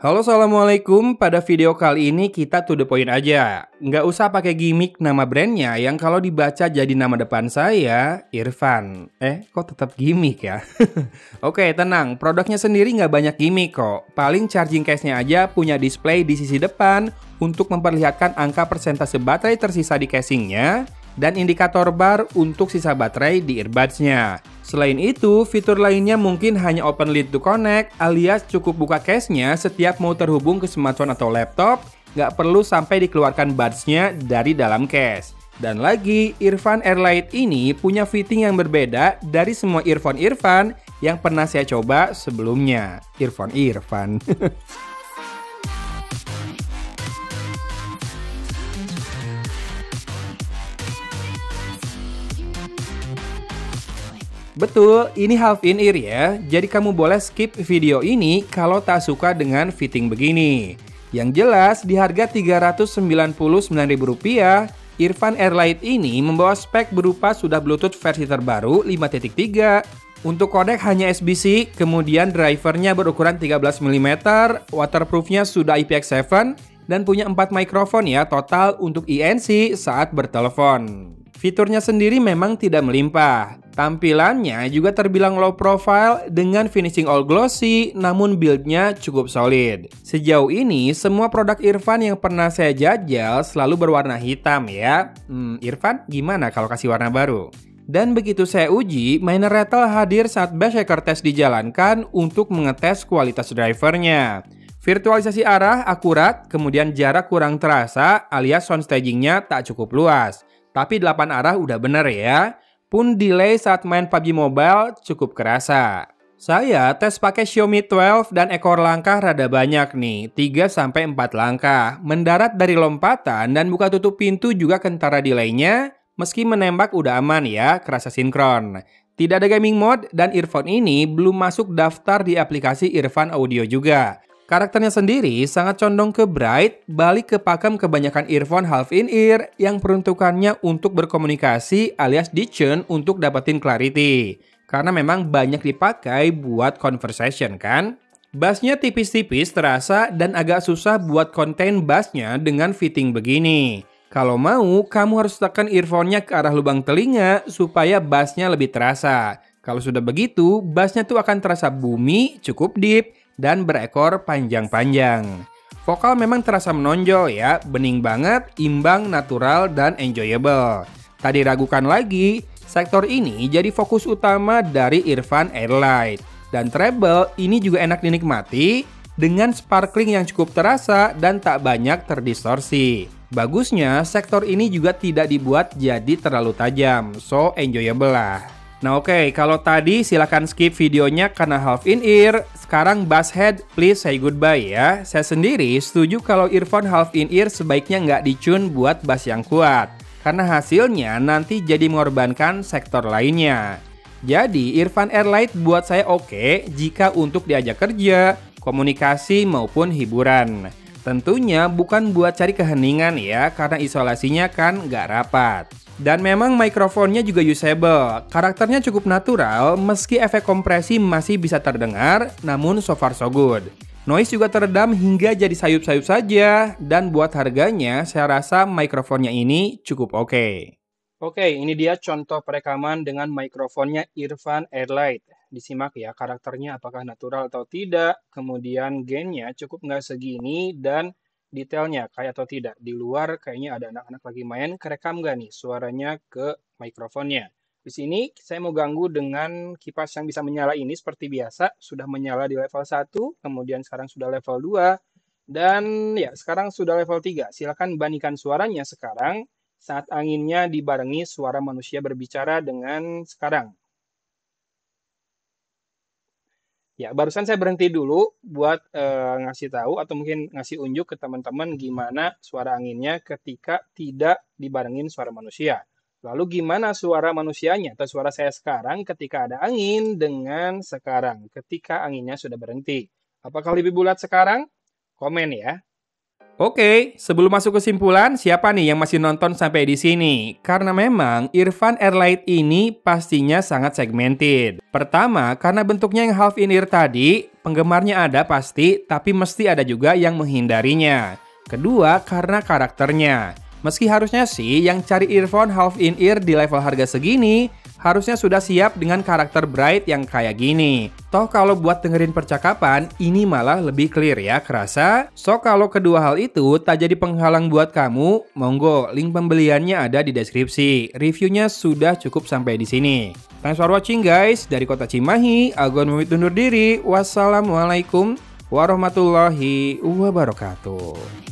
Halo, assalamualaikum. Pada video kali ini kita to the point aja. Nggak usah pakai gimmick nama brandnya yang kalau dibaca jadi nama depan saya, Irfan. Kok tetap gimmick ya? Oke, tenang. Produknya sendiri nggak banyak gimmick kok. Paling charging case-nya aja punya display di sisi depan untuk memperlihatkan angka persentase baterai tersisa di casingnya dan indikator bar untuk sisa baterai di earbuds-nya. Selain itu, fitur lainnya mungkin hanya open lid to connect alias cukup buka case-nya setiap mau terhubung ke smartphone atau laptop, nggak perlu sampai dikeluarkan buds-nya dari dalam case. Dan lagi, Irfan Airlight ini punya fitting yang berbeda dari semua earphone Irfan yang pernah saya coba sebelumnya. Earphone Irfan. Betul, ini half in ear ya. Jadi kamu boleh skip video ini kalau tak suka dengan fitting begini. Yang jelas di harga Rp399.000, Irfan Airlight ini membawa spek berupa sudah Bluetooth versi terbaru 5.3. Untuk kodek hanya SBC, kemudian drivernya berukuran 13 mm, waterproofnya sudah IPX7 dan punya 4 mikrofon ya total untuk INC saat bertelepon. Fiturnya sendiri memang tidak melimpah. Tampilannya juga terbilang low profile dengan finishing all glossy, namun build-nya cukup solid. Sejauh ini, semua produk Irfan yang pernah saya jajal selalu berwarna hitam ya. Irfan gimana kalau kasih warna baru? Dan begitu saya uji, Miner Rattle hadir saat Bass Shaker Test dijalankan untuk mengetes kualitas drivernya. Virtualisasi arah akurat, kemudian jarak kurang terasa alias sound stagingnya tak cukup luas. Tapi 8 arah udah bener ya. Pun delay saat main PUBG Mobile cukup kerasa. Saya tes pakai Xiaomi 12 dan ekor langkah rada banyak nih, 3-4 langkah. Mendarat dari lompatan dan buka tutup pintu juga kentara delaynya. Meski menembak udah aman ya, kerasa sinkron. Tidak ada gaming mode dan earphone ini belum masuk daftar di aplikasi Irfan Audio juga. Karakternya sendiri sangat condong ke bright, balik ke pakem kebanyakan earphone half-in-ear yang peruntukannya untuk berkomunikasi alias ditune untuk dapetin clarity. Karena memang banyak dipakai buat conversation kan? Bassnya tipis-tipis terasa dan agak susah buat konten bassnya dengan fitting begini. Kalau mau, kamu harus tekan earphone-nya ke arah lubang telinga supaya bassnya lebih terasa. Kalau sudah begitu, bassnya tuh akan terasa boomy, cukup deep, dan berekor panjang-panjang. Vokal memang terasa menonjol ya, bening banget, imbang, natural, dan enjoyable. Tadi ragukan lagi, sektor ini jadi fokus utama dari Irfan Airlight. Dan treble ini juga enak dinikmati, dengan sparkling yang cukup terasa dan tak banyak terdistorsi. Bagusnya, sektor ini juga tidak dibuat jadi terlalu tajam, so enjoyable lah. Nah oke, kalau tadi silahkan skip videonya karena half in ear. Sekarang basshead, please say goodbye ya. Saya sendiri setuju kalau earphone half in ear sebaiknya nggak dicune buat bass yang kuat. Karena hasilnya nanti jadi mengorbankan sektor lainnya. Jadi Irfan Airlight buat saya oke jika untuk diajak kerja, komunikasi maupun hiburan. Tentunya bukan buat cari keheningan ya, karena isolasinya kan nggak rapat. Dan memang mikrofonnya juga usable, karakternya cukup natural meski efek kompresi masih bisa terdengar, namun so far so good. Noise juga teredam hingga jadi sayup-sayup saja, dan buat harganya saya rasa mikrofonnya ini cukup oke. Oke, ini dia contoh perekaman dengan mikrofonnya Irfan Airlight. Disimak ya karakternya apakah natural atau tidak, kemudian gainnya cukup nggak segini, dan detailnya kayak atau tidak. Di luar kayaknya ada anak-anak lagi main, kerekam nggak nih suaranya ke mikrofonnya. Di sini saya mau ganggu dengan kipas yang bisa menyala ini seperti biasa. Sudah menyala di level 1, kemudian sekarang sudah level 2, dan ya sekarang sudah level 3. Silakan bandingkan suaranya sekarang saat anginnya dibarengi suara manusia berbicara dengan sekarang. Ya, barusan saya berhenti dulu buat ngasih tahu atau mungkin ngasih unjuk ke teman-teman gimana suara anginnya ketika tidak dibarengin suara manusia. Lalu gimana suara manusianya atau suara saya sekarang ketika ada angin dengan sekarang ketika anginnya sudah berhenti. Apakah lebih bulat sekarang? Komen ya. Oke, sebelum masuk kesimpulan, siapa nih yang masih nonton sampai di sini? Karena memang Irfan Airlight ini pastinya sangat segmented. Pertama, karena bentuknya yang half in ear tadi, penggemarnya ada pasti, tapi mesti ada juga yang menghindarinya. Kedua, karena karakternya. Meski harusnya sih yang cari earphone half in ear di level harga segini, harusnya sudah siap dengan karakter bright yang kayak gini. Toh kalau buat dengerin percakapan, ini malah lebih clear ya kerasa. So kalau kedua hal itu tak jadi penghalang buat kamu, monggo link pembeliannya ada di deskripsi. Reviewnya sudah cukup sampai di sini. Thanks for watching guys, dari kota Cimahi, Agon pamit undur diri. Wassalamualaikum warahmatullahi wabarakatuh.